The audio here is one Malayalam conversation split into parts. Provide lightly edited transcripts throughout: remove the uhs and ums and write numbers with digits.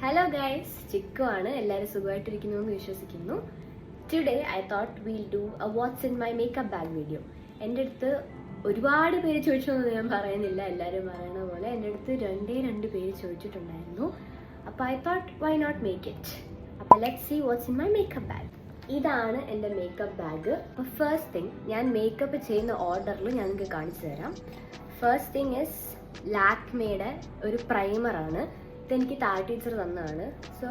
ഹലോ ഗൈസ്, ചിക്കു ആണ്. എല്ലാവരും സുഖമായിട്ടിരിക്കുന്നു എന്ന് വിശ്വസിക്കുന്നു. Today I thought wheel do A watts in my makeup bag video. എൻ്റെ അടുത്ത് ഒരുപാട് പേര് ചോദിച്ചൊന്നും ഞാൻ പറയുന്നില്ല, എല്ലാവരും പറയണ പോലെ എൻ്റെ അടുത്ത് രണ്ട് പേര് ചോദിച്ചിട്ടുണ്ടായിരുന്നു. അപ്പോൾ I thought why not make it. അപ്പോൾ let's see what's in my makeup bag. ഇതാണ് എൻ്റെ മേക്കപ്പ് ബാഗ്. അപ്പോൾ ഫസ്റ്റ് തിങ്, ഞാൻ മേക്കപ്പ് ചെയ്യുന്ന ഓർഡറിൽ ഞാൻ നിങ്ങൾക്ക് കാണിച്ചു തരാം. ഫസ്റ്റ് തിങ് ഇസ് ലാക്മേയുടെ ഒരു പ്രൈമറാണ്. ഇതെനിക്ക് താഴെ ടീച്ചർ തന്നതാണ്. സോ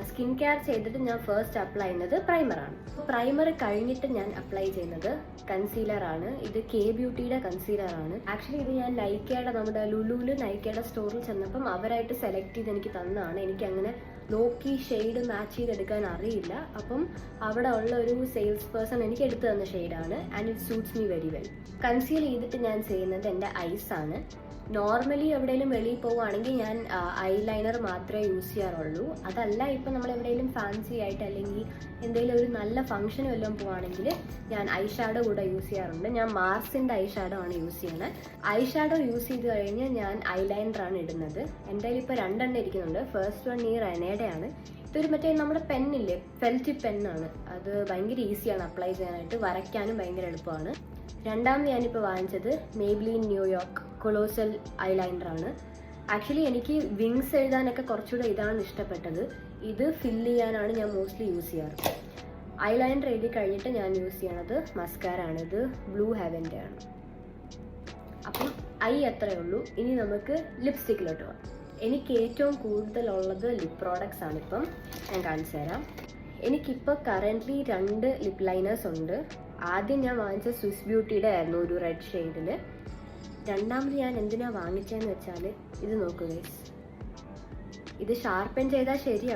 സ്കിൻ കെയർ ചെയ്തിട്ട് ഞാൻ ഫസ്റ്റ് അപ്ലൈ ചെയ്യുന്നത് പ്രൈമറാണ്. പ്രൈമർ കഴിഞ്ഞിട്ട് ഞാൻ അപ്ലൈ ചെയ്യുന്നത് കൺസീലറാണ്. ഇത് കെ ബ്യൂട്ടിയുടെ കൺസീലറാണ്. ആക്ച്വലി ഇത് ഞാൻ നൈക്കയുടെ, നമ്മുടെ ലുലുവിൽ നൈക്കയുടെ സ്റ്റോറിൽ ചെന്നപ്പം അവരായിട്ട് സെലക്ട് ചെയ്ത് എനിക്ക് തന്നതാണ്. എനിക്ക് അങ്ങനെ നോക്കി ഷെയ്ഡ് മാച്ച് ചെയ്തെടുക്കാൻ അറിയില്ല. അപ്പം അവിടെ ഉള്ള ഒരു സെയിൽസ് പേഴ്സൺ എനിക്ക് എടുത്തു തന്ന ഷെയ്ഡാണ്. And it suits me very well. Conceal ചെയ്തിട്ട് ഞാൻ ചെയ്യുന്നത് എൻ്റെ ഐസാണ്. നോർമലി എവിടെയെങ്കിലും വെളിയിൽ പോവുകയാണെങ്കിൽ ഞാൻ ഐലൈനർ മാത്രമേ യൂസ് ചെയ്യാറുള്ളൂ. അതല്ല, ഇപ്പം നമ്മൾ എവിടെയെങ്കിലും ഫാൻസി ആയിട്ട് അല്ലെങ്കിൽ എന്തെങ്കിലും ഒരു നല്ല ഫംഗ്ഷൻ വല്ലതും പോവുകയാണെങ്കിൽ ഞാൻ ഐ ഷാഡോ കൂടെ യൂസ് ചെയ്യാറുണ്ട്. ഞാൻ മാർസിൻ്റെ ഐ ഷാഡോ ആണ് യൂസ് ചെയ്യുന്നത്. ഐ ഷാഡോ യൂസ് ചെയ്ത് കഴിഞ്ഞ് ഞാൻ ഐലൈനറാണ് ഇടുന്നത്. എൻ്റെ കയ്യിൽ ഇപ്പോൾ 2 എണ്ണം ഇരിക്കുന്നുണ്ട്. ഫസ്റ്റ് വൺ ഈ റെനയുടെ ആണ്. ഇതൊരു മറ്റേ നമ്മുടെ പെന്നില്ലേ, ഫെൽറ്റ് പെന്നാണ്. അത് ഭയങ്കര ഈസിയാണ് അപ്ലൈ ചെയ്യാനായിട്ട്, വരയ്ക്കാനും ഭയങ്കര എളുപ്പമാണ്. രണ്ടാമത് ഞാനിപ്പോൾ വാങ്ങിച്ചത് മേബ്ലിൻ ന്യൂയോർക്ക് കൊളോസൽ ഐലൈനറാണ്. ആക്ച്വലി എനിക്ക് വിങ്സ് എഴുതാനൊക്കെ കുറച്ചുകൂടെ ഇതാണ് ഇഷ്ടപ്പെട്ടത്. ഇത് ഫില്ല് ചെയ്യാനാണ് ഞാൻ മോസ്റ്റ്ലി യൂസ് ചെയ്യാറ്. ഐലൈനർ എഴുതി കഴിഞ്ഞിട്ട് ഞാൻ യൂസ് ചെയ്യണത് മസ്കാരാണ്. ഇത് ബ്ലൂ ഹെവൻ്റെ ആണ്. അപ്പം ഐ അത്രയേ ഉള്ളൂ. ഇനി നമുക്ക് ലിപ്സ്റ്റിക്കിലോട്ട് പോകാം. എനിക്ക് ഏറ്റവും കൂടുതലുള്ളത് ലിപ് പ്രോഡക്ട്സ് ആണ്. ഇപ്പം ഞാൻ കാണിച്ചു തരാം. എനിക്കിപ്പോൾ കറൻ്റ്ലി 2 ലിപ് ലൈനേഴ്സ് ഉണ്ട്. ആദ്യം ഞാൻ വാങ്ങിച്ച സ്വിസ് ബ്യൂട്ടിയുടെ ആയിരുന്നു, ഒരു റെഡ് ഷെയ്ഡിൽ. രണ്ടാമത് ഞാൻ എന്തിനാണ് വാങ്ങിച്ചതെന്ന് വെച്ചാൽ ഇത് നോക്കുക. ഇത് ഷാർപ്പൻ ചെയ്താൽ ശരിയാവും.